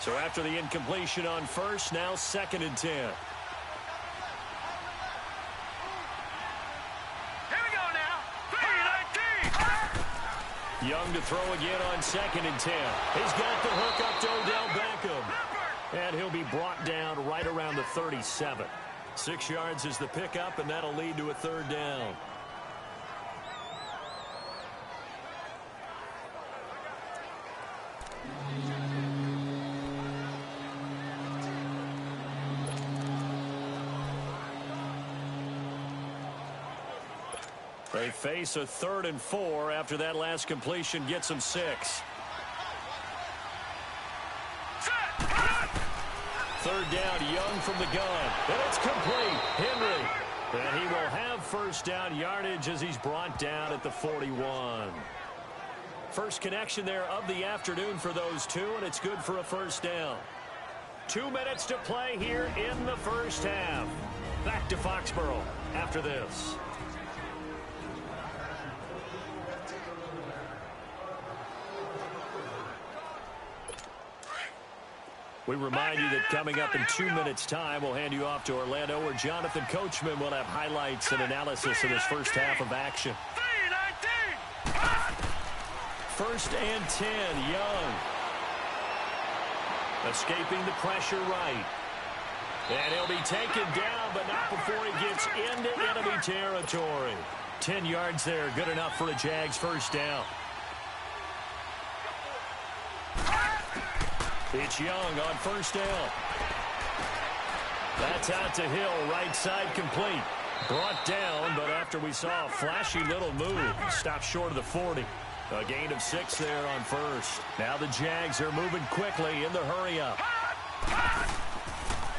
So after the incompletion on first, now 2nd and 10. Here we go now. 3-19. Young to throw again on 2nd and 10. He's got the hook up to Odell Beckham. And he'll be brought down right around the 37. 6 yards is the pickup, and that'll lead to a 3rd down. They face a 3rd and 4 after that last completion gets them 6. 3rd down, Young from the gun. And it's complete. Henry. And he will have 1st down yardage as he's brought down at the 41. First connection there of the afternoon for those two, and it's good for a 1st down. 2 minutes to play here in the first half. Back to Foxborough after this. We remind you that coming up in 2 minutes' time, we'll hand you off to Orlando, where Jonathan Coachman will have highlights and analysis of this first half of action. 1st and 10, Young. Escaping the pressure right. And he'll be taken down, but not before he gets into enemy territory. 10 yards there, good enough for a Jags 1st down. It's Young on 1st down. That's out to Hill, right side complete. Brought down, but after we saw a flashy little move, stopped short of the 40. A gain of 6 there on 1st. Now the Jags are moving quickly in the hurry-up.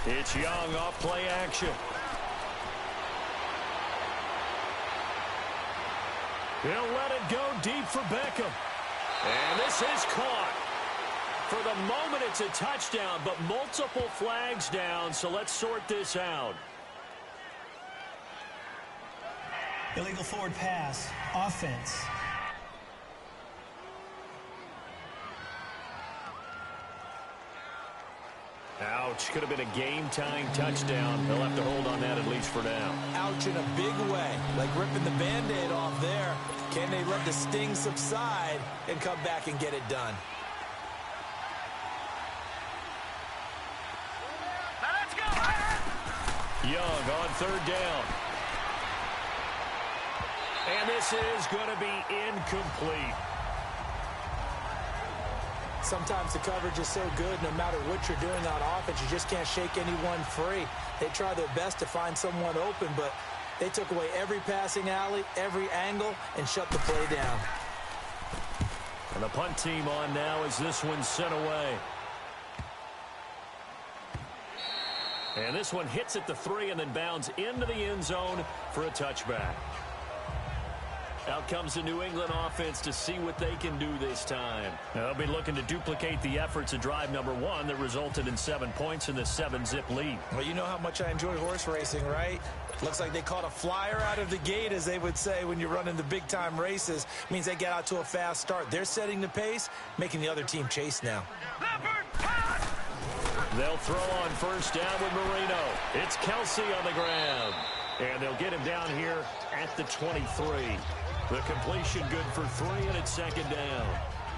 It's Young off play action. He'll let it go deep for Beckham. And this is caught. For the moment, it's a touchdown, but multiple flags down, so let's sort this out. Illegal forward pass, offense. Ouch, could have been a game-tying touchdown. They'll have to hold on that at least for now. Ouch in a big way, like ripping the Band-Aid off there. Can they let the sting subside and come back and get it done? Young on 3rd down. And this is going to be incomplete. Sometimes the coverage is so good, no matter what you're doing on offense, you just can't shake anyone free. They try their best to find someone open, but they took away every passing alley, every angle, and shut the play down. And the punt team on now as this one's sent away. And this one hits at the 3 and then bounds into the end zone for a touchback. Out comes the New England offense to see what they can do this time. They'll be looking to duplicate the efforts of drive number 1 that resulted in 7 points in the 7-zip lead. Well, you know how much I enjoy horse racing, right? Looks like they caught a flyer out of the gate, as they would say when you're running the big-time races. Means they get out to a fast start. They're setting the pace, making the other team chase now. They'll throw on 1st down with Marino. It's Kelsey on the ground. And they'll get him down here at the 23. The completion good for 3, and it's 2nd down.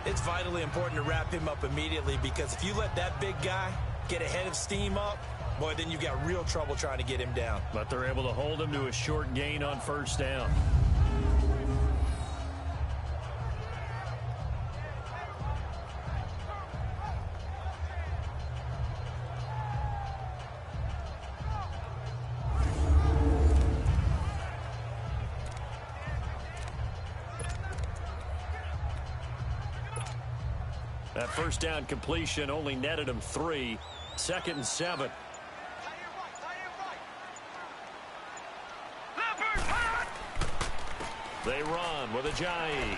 It's vitally important to wrap him up immediately, because if you let that big guy get a head of steam up, boy, then you've got real trouble trying to get him down. But they're able to hold him to a short gain on 1st down. That 1st down completion only netted him 3. 2nd and 7. They run with Ajayi.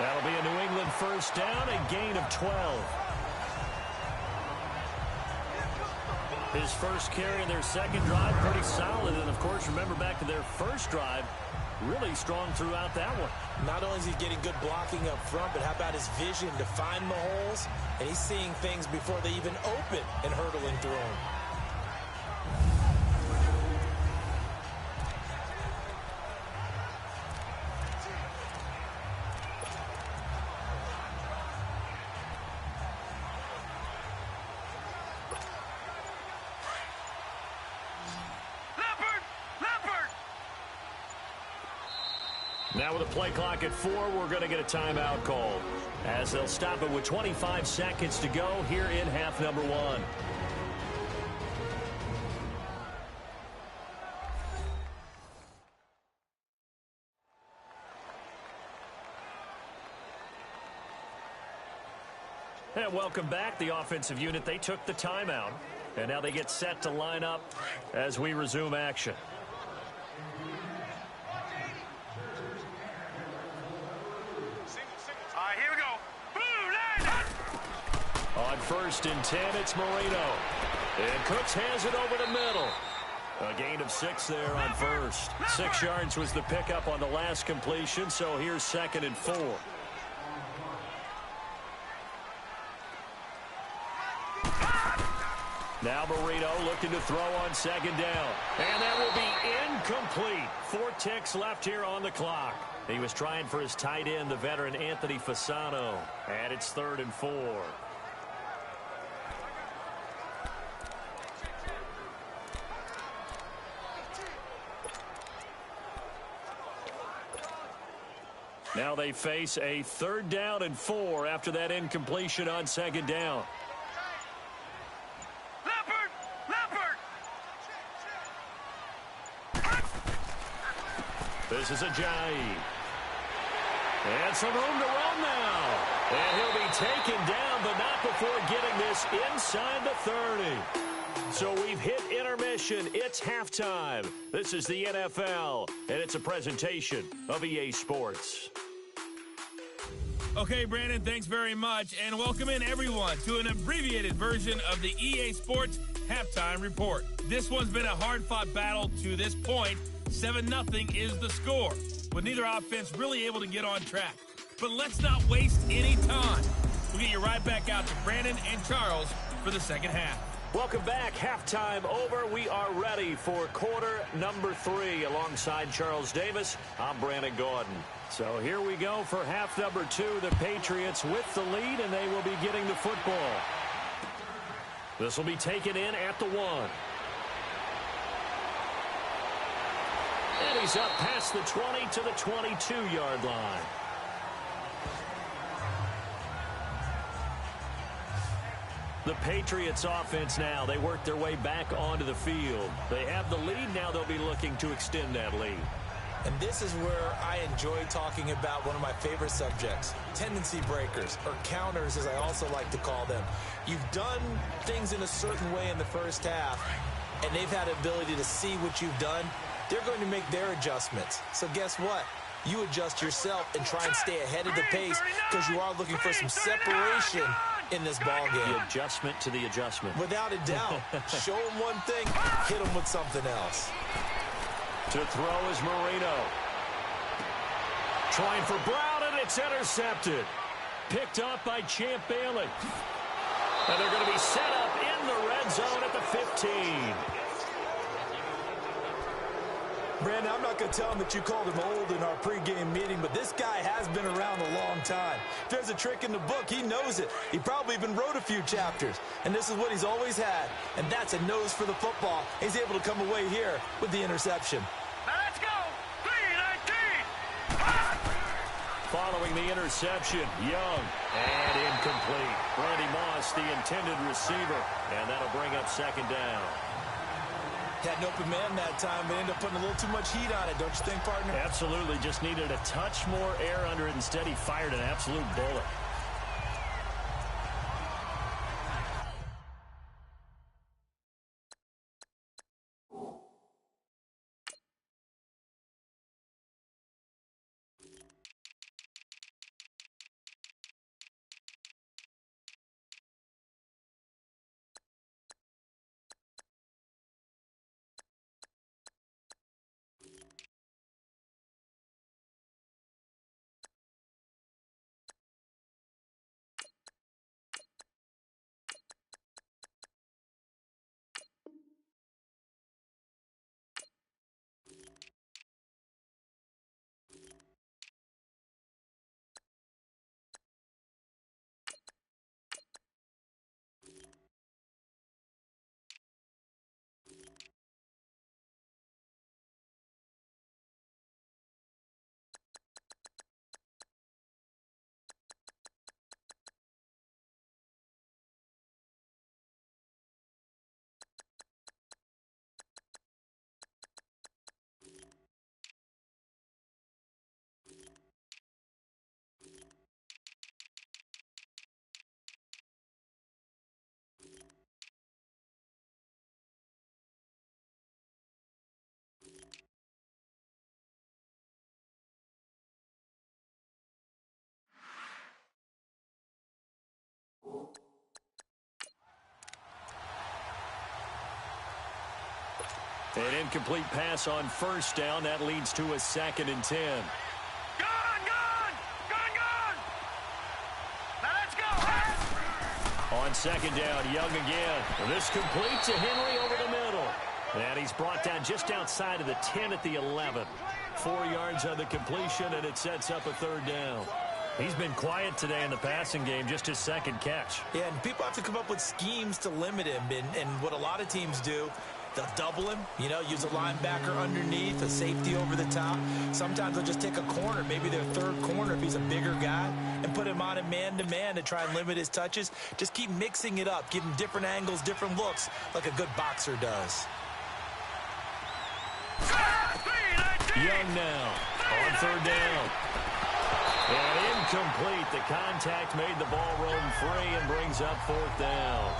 That'll be a New England 1st down, a gain of 12. His first carry in their 2nd drive, pretty solid. And, of course, remember back to their 1st drive, really strong throughout that one. Not only is he getting good blocking up front, but how about his vision to find the holes? And he's seeing things before they even open and hurdling through them. Now with a play clock at 4, we're going to get a timeout call, as they'll stop it with 25 seconds to go here in half number 1. And welcome back. The offensive unit, they took the timeout, and now they get set to line up as we resume action. On 1st and 10, it's Marino. And Cooks has it over the middle. A gain of 6 there on 1st. 6 yards was the pickup on the last completion, so here's 2nd and 4. Now Marino looking to throw on 2nd down. And that will be incomplete. 4 ticks left here on the clock. He was trying for his tight end, the veteran Anthony Fasano. And it's 3rd and 4. Now they face a 3rd down and 4 after that incompletion on 2nd down. This is Ajayi. And some room to run now. And he'll be taken down, but not before getting this inside the 30. So we've hit intermission. It's halftime. This is the NFL, and it's a presentation of EA Sports. Okay, Brandon, thanks very much, and welcome in everyone to an abbreviated version of the EA Sports Halftime Report. This one's been a hard-fought battle to this point. 7-0 is the score, with neither offense really able to get on track. But let's not waste any time. We'll get you right back out to Brandon and Charles for the second half. Welcome back. Halftime over. We are ready for quarter number 3. Alongside Charles Davis, I'm Brandon Gordon. So here we go for half number 2. The Patriots with the lead, and they will be getting the football. This will be taken in at the 1. And he's up past the 20 to the 22-yard line. The Patriots offense now, they work their way back onto the field. They have the lead. Now they'll be looking to extend that lead. And this is where I enjoy talking about one of my favorite subjects, tendency breakers, or counters as I also like to call them. You've done things in a certain way in the first half, and they've had the ability to see what you've done. They're going to make their adjustments. So guess what? You adjust yourself and try and stay ahead of the pace because you are looking for some separation in this ball game. The adjustment to the adjustment. Without a doubt. Show them one thing, hit them with something else. To throw is Marino. Trying for Brown, and it's intercepted. Picked up by Champ Bailey. And they're going to be set up in the red zone at the 15. Brandon, I'm not going to tell him that you called him old in our pregame meeting, but this guy has been around a long time. If there's a trick in the book, he knows it. He probably even wrote a few chapters, and this is what he's always had, and that's a nose for the football. He's able to come away here with the interception. Now let's go! 3-19! Following the interception, Young, and incomplete. Randy Moss, the intended receiver, and that'll bring up 2nd down. Had an open man that time, but ended up putting a little too much heat on it, don't you think, partner? Absolutely. Just needed a touch more air under it. Instead, he fired an absolute bullet. An incomplete pass on first down. That leads to a 2nd and 10. Now let's go. On 2nd down, Young again. This complete to Henry over the middle. And he's brought down just outside of the 10 at the 11. 4 yards on the completion, and it sets up a 3rd down. He's been quiet today in the passing game, just his 2nd catch. Yeah, and people have to come up with schemes to limit him. And what a lot of teams do, they'll double him, use a linebacker underneath, a safety over the top. Sometimes they'll just take a corner, maybe their 3rd corner if he's a bigger guy, and put him on a man-to-man to try and limit his touches. Just keep mixing it up, give him different angles, different looks, like a good boxer does. Young now on 3rd down. And incomplete. The contact made the ball roam free and brings up 4th down.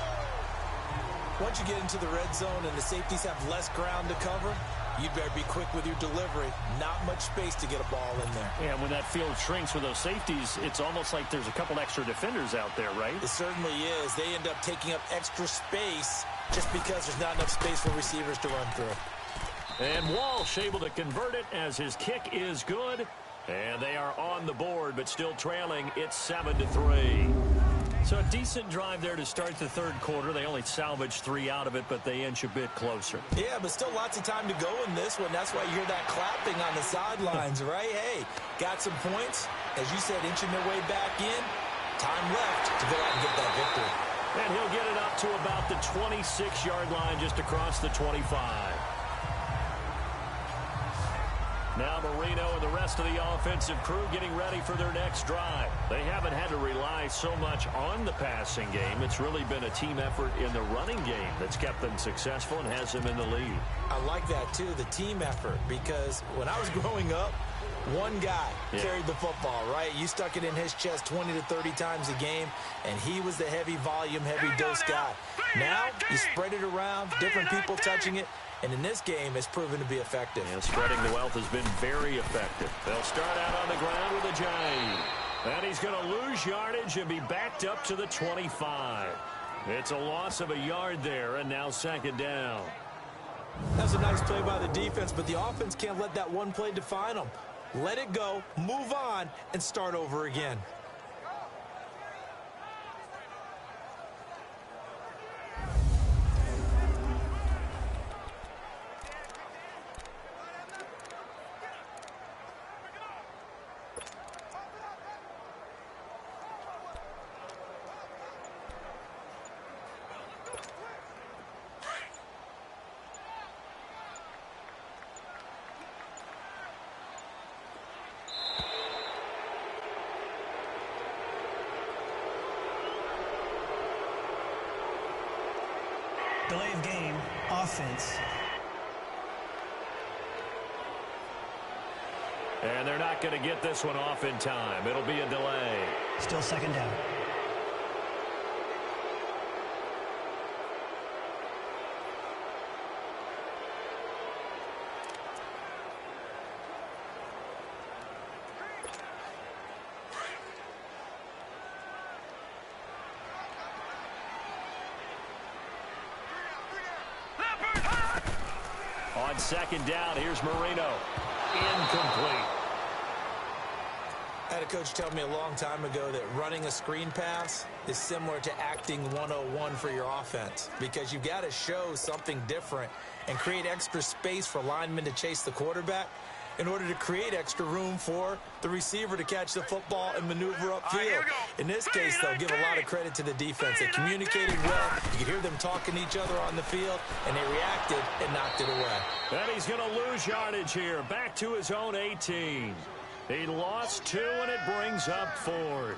Once you get into the red zone and the safeties have less ground to cover, you better be quick with your delivery. Not much space to get a ball in there. Yeah, when that field shrinks with those safeties, it's almost like there's a couple extra defenders out there, right? It certainly is. They end up taking up extra space just because there's not enough space for receivers to run through. And Walsh able to convert it as his kick is good. And they are on the board, but still trailing. It's 7-3. So a decent drive there to start the 3rd quarter. They only salvaged 3 out of it, but they inch a bit closer. Yeah, but still lots of time to go in this one. That's why you hear that clapping on the sidelines, right? Hey, got some points. As you said, inching their way back in. Time left to go out and get that victory. And he'll get it up to about the 26-yard line, just across the 25. Now Marino and the rest of the offensive crew getting ready for their next drive. They haven't had to rely so much on the passing game. It's really been a team effort in the running game that's kept them successful and has them in the lead. I like that, too, the team effort, because when I was growing up, one guy carried the football, right? You stuck it in his chest 20 to 30 times a game, and he was the heavy volume, heavy dose guy. Now, you spread it around, different people touching it. And in this game, it's proven to be effective. And spreading the wealth has been very effective. They'll start out on the ground with a J. And he's going to lose yardage and be backed up to the 25. It's a loss of a yard there, and now 2nd down. That's a nice play by the defense, but the offense can't let that one play define them. Let it go, move on, and start over again. Delay of game, offense. And they're not going to get this one off in time. It'll be a delay. Still 2nd down. On 2nd down, here's Marino. Incomplete. I had a coach tell me a long time ago that running a screen pass is similar to acting 101 for your offense, because you've got to show something different and create extra space for linemen to chase the quarterback in order to create extra room for the receiver to catch the football and maneuver upfield. In this case, though, give a lot of credit to the defense. They communicated well. You could hear them talking to each other on the field, and they reacted and knocked it away. And he's going to lose yardage here. Back to his own 18. He lost 2, and it brings up 4th.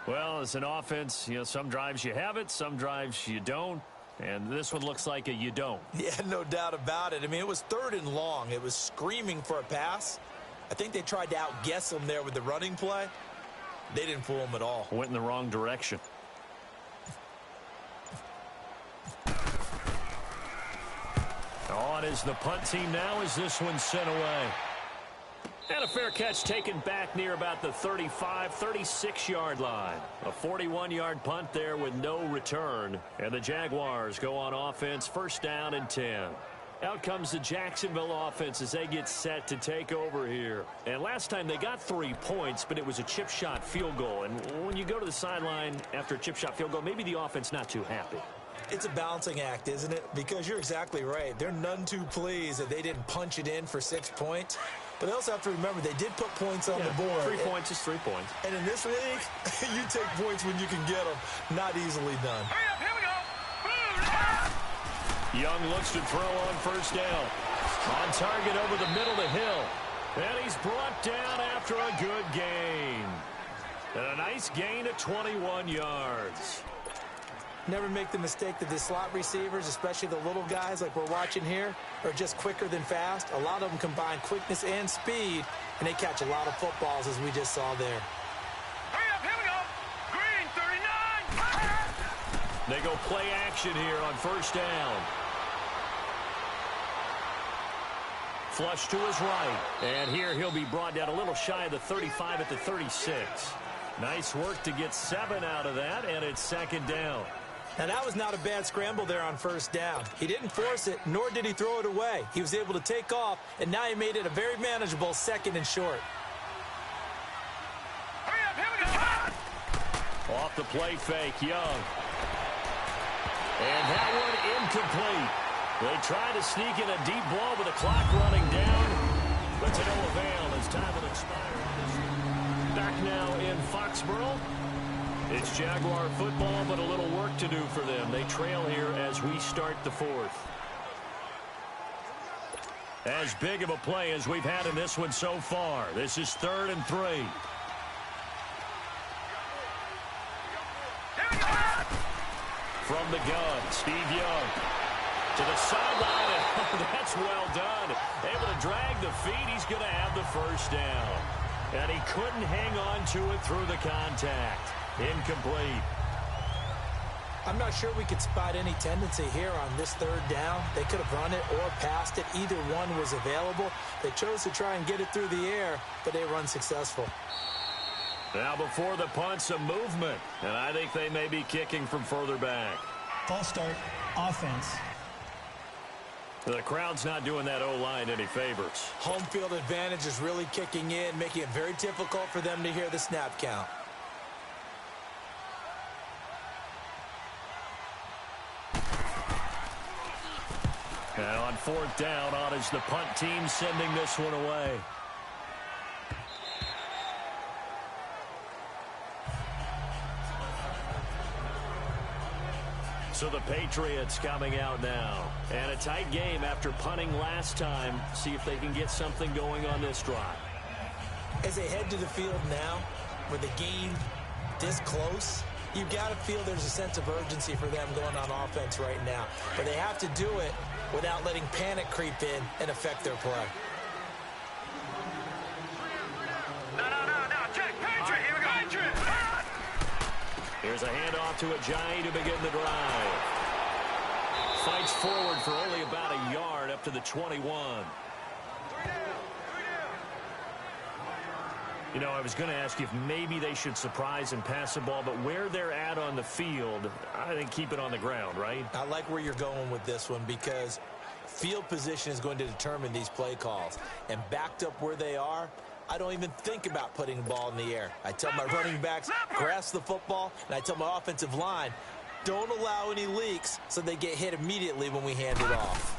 Well, as an offense, some drives you have it, some drives you don't. And this one looks like a you don't. Yeah, no doubt about it. I mean, it was 3rd and long. It was screaming for a pass. I think they tried to outguess him there with the running play. They didn't fool him at all. Went in the wrong direction. On is the punt team now as this one's sent away. And a fair catch taken back near about the 35, 36-yard line. A 41-yard punt there with no return. And the Jaguars go on offense, 1st down and 10. Out comes the Jacksonville offense as they get set to take over here. And last time they got 3 points, but it was a chip shot field goal. And when you go to the sideline after a chip shot field goal, maybe the offense not too happy. It's a balancing act, isn't it? Because you're exactly right. They're none too pleased that they didn't punch it in for 6 points. But they also have to remember they did put points on the board. 3 points is 3 points. And in this league, you take points when you can get them. Not easily done. Hurry up, here we go. Young looks to throw on first down. On target over the middle to Hill. And he's brought down after a good gain. And a nice gain of 21 yards. Never make the mistake that the slot receivers, especially the little guys like we're watching here, are just quicker than fast. A lot of them combine quickness and speed, and they catch a lot of footballs, as we just saw there. Hurry up, here we go. Green, 39. They go play action here on first down. Flush to his right. And here he'll be brought down a little shy of the 35 at the 36. Nice work to get 7 out of that, and it's second down. Now, that was not a bad scramble there on first down. He didn't force it, nor did he throw it away. He was able to take off, and now he made it a very manageable 2nd and short. Hurry up, here we go. Off the play fake, Young. And that one incomplete. They try to sneak in a deep ball with the clock running down, but to no avail as time will expire. Back now in Foxborough. It's Jaguar football, but a little work to do for them. They trail here as we start the 4th. As big of a play as we've had in this one so far. This is 3rd and 3. From the gun, Steve Young. To the sideline, and that's well done. Able to drag the feet. He's going to have the first down. And he couldn't hang on to it through the contact. Incomplete. I'm not sure we could spot any tendency here on this 3rd down. They could have run it or passed it. Either one was available. They chose to try and get it through the air, but they were unsuccessful. Now before the punt, some movement. And I think they may be kicking from further back. False start, offense. The crowd's not doing that O-line any favors. Home field advantage is really kicking in, making it very difficult for them to hear the snap count. And on 4th down, on is the punt team sending this one away. So the Patriots coming out now. And a tight game after punting last time. See if they can get something going on this drive. As they head to the field now, with the game this close, you've got to feel there's a sense of urgency for them going on offense right now. But they have to do it without letting panic creep in and affect their play. No, check, Patriot, here we go. Patriot. Here's a handoff to Ajayi to begin the drive. Fights forward for only about a yard up to the 21. You know, I was going to ask you if maybe they should surprise and pass the ball, but where they're at on the field, I think keep it on the ground, right? I like where you're going with this one because field position is going to determine these play calls. And backed up where they are, I don't even think about putting the ball in the air. I tell my running backs, grasp the football, and I tell my offensive line, don't allow any leaks so they get hit immediately when we hand it off.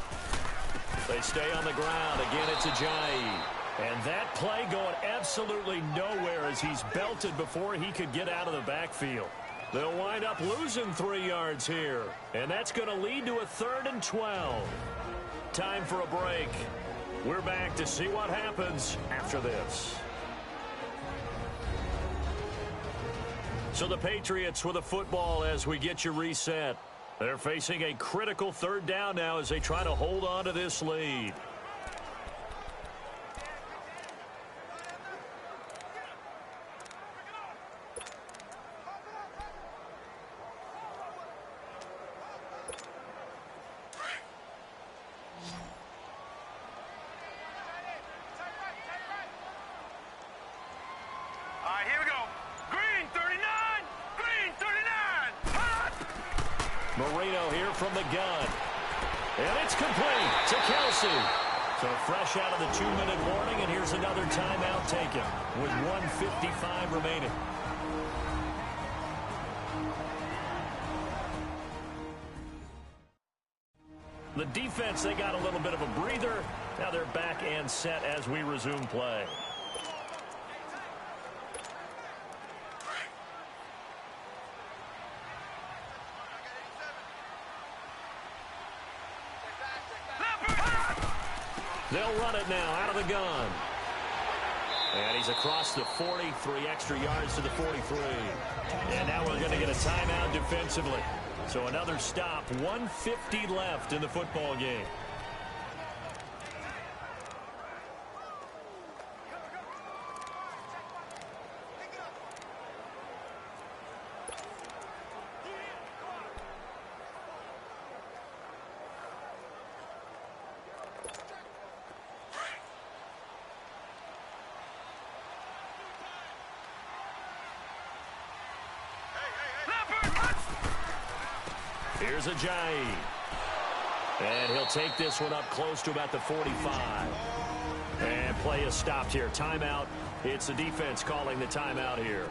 They stay on the ground. Again, it's Ajayi. And that play going absolutely nowhere as he's belted before he could get out of the backfield. They'll wind up losing 3 yards here. And that's going to lead to a 3rd and 12. Time for a break. We're back to see what happens after this. So the Patriots with a football as we get you reset. They're facing a critical 3rd down now as they try to hold on to this lead. All right, here we go. Green, 39. Green, 39. Hot. Marino here from the gun. And it's complete to Kelsey. So fresh out of the 2-minute warning, and here's another timeout taken with 1:55 remaining. The defense, they got a little bit of a breather. Now they're back and set as we resume play. They'll run it now out of the gun. And he's across the 40, 3 extra yards to the 43. And now we're going to get a timeout defensively. So another stop, 1:50 left in the football game. Here's Ajayi. And he'll take this one up close to about the 45. And play is stopped here. Timeout. It's the defense calling the timeout here,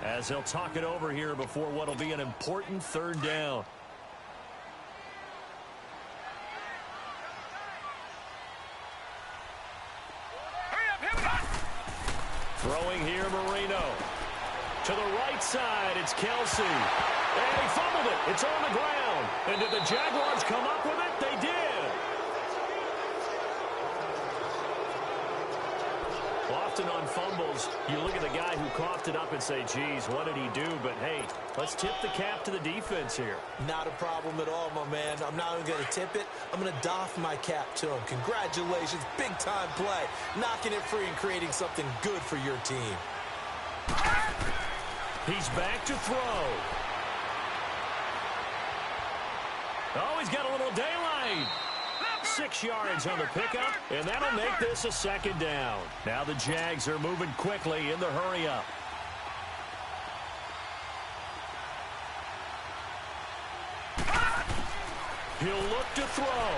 as they'll talk it over here before what will be an important 3rd down. Throwing here, Marino. To the right side, it's Kelsey. And he fumbled it. It's on the ground. And did the Jaguars come up with it? They did. Often on fumbles, you look at the guy who coughed it up and say, geez, what did he do? But, hey, let's tip the cap to the defense here. Not a problem at all, my man. I'm not even going to tip it. I'm going to doff my cap to him. Congratulations. Big-time play. Knocking it free and creating something good for your team. He's back to throw. Oh, he's got a little daylight. 6 yards on the pickup, and that'll make this a 2nd down. Now the Jags are moving quickly in the hurry-up. He'll look to throw.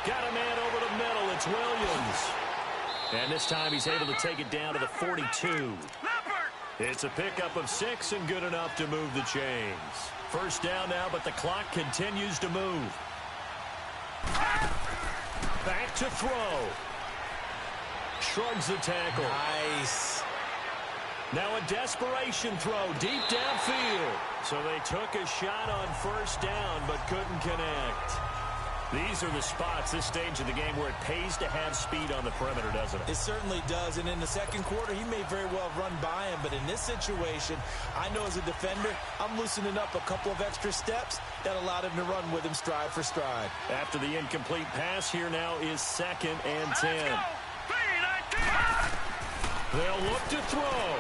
Got a man over the middle. It's Williams. And this time he's able to take it down to the 42. It's a pickup of 6 and good enough to move the chains. 1st down now, but the clock continues to move. Back to throw. Shrugs the tackle. Nice. Now a desperation throw deep downfield. So they took a shot on 1st down, but couldn't connect. These are the spots, this stage of the game, where it pays to have speed on the perimeter, doesn't it? It certainly does, and in the 2nd quarter, he may very well run by him, but in this situation, I know as a defender, I'm loosening up a couple of extra steps that allowed him to run with him stride for stride. After the incomplete pass, here now is 2nd and 10. They'll look to throw.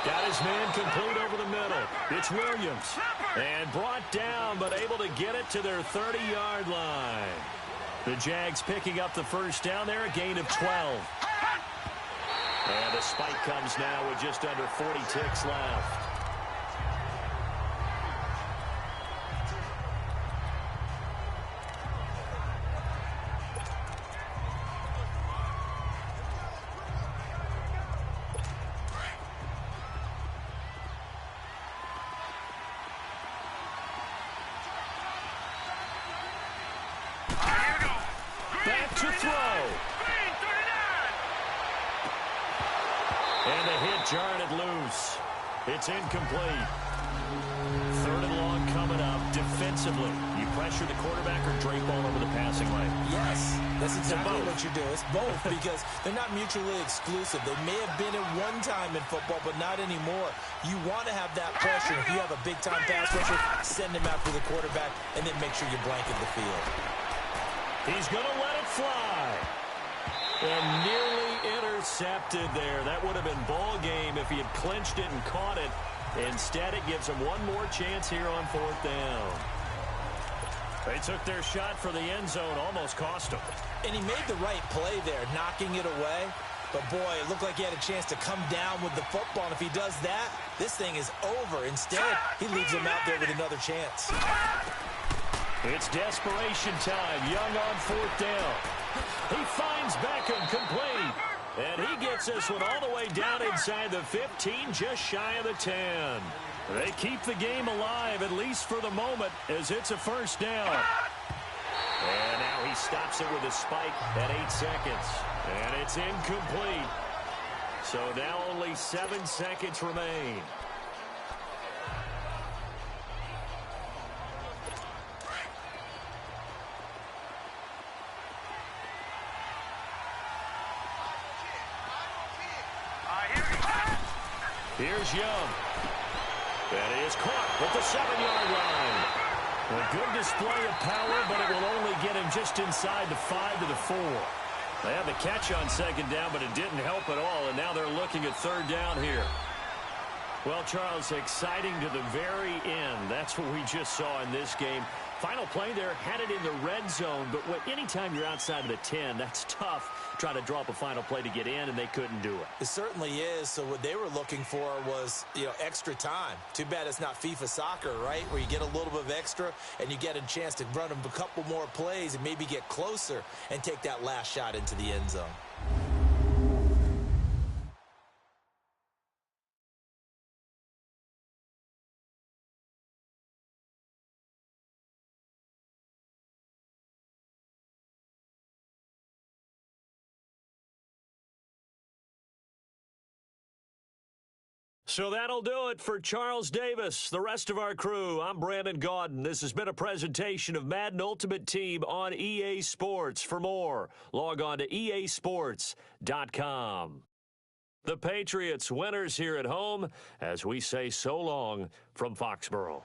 Got his man complete over the middle. It's Williams. And brought down, but able to get it to their 30-yard line. The Jags picking up the 1st down there, a gain of 12. And the spike comes now with just under 40 ticks left. Back to throw. And the hit jarred it loose. It's incomplete. 3rd and long coming up. Defensively, you pressure the quarterback or drape all over the passing lane? Yes, that's exactly what you do. It's both because they're not mutually exclusive. They may have been at one time in football, but not anymore. You want to have that pressure. If you have a big-time pass rusher, send him after the quarterback, and then make sure you blanket the field. He's going to let it fly. And nearly intercepted there. That would have been ball game if he had clinched it and caught it. Instead, it gives him one more chance here on 4th down. They took their shot for the end zone, almost cost him. And he made the right play there, knocking it away. But, boy, it looked like he had a chance to come down with the football. And if he does that, this thing is over. Instead, he leaves him out there with another chance. It's desperation time. Young on fourth down. He finds Beckham complete. And he gets this one all the way down inside the 15, just shy of the 10. They keep the game alive, at least for the moment, as it's a first down. And now he stops it with a spike at 8 seconds. And it's incomplete. So now only 7 seconds remain. Here's Young. That is caught at the 7-yard line. A good display of power, but it will only get him just inside the 5 to the 4. They had the catch on second down, but it didn't help at all, and now they're looking at third down here. Well, Charles, exciting to the very end. That's what we just saw in this game. Final play there, had it in the red zone, but anytime you're outside of the 10, that's tough. Trying to drop a final play to get in, and they couldn't do it. It certainly is. So what they were looking for was, extra time. Too bad it's not FIFA soccer, right, where you get a little bit of extra and you get a chance to run them a couple more plays and maybe get closer and take that last shot into the end zone. So that'll do it for Charles Davis, the rest of our crew. I'm Brandon Gaudin. This has been a presentation of Madden Ultimate Team on EA Sports. For more, log on to easports.com. The Patriots winners here at home as we say so long from Foxborough.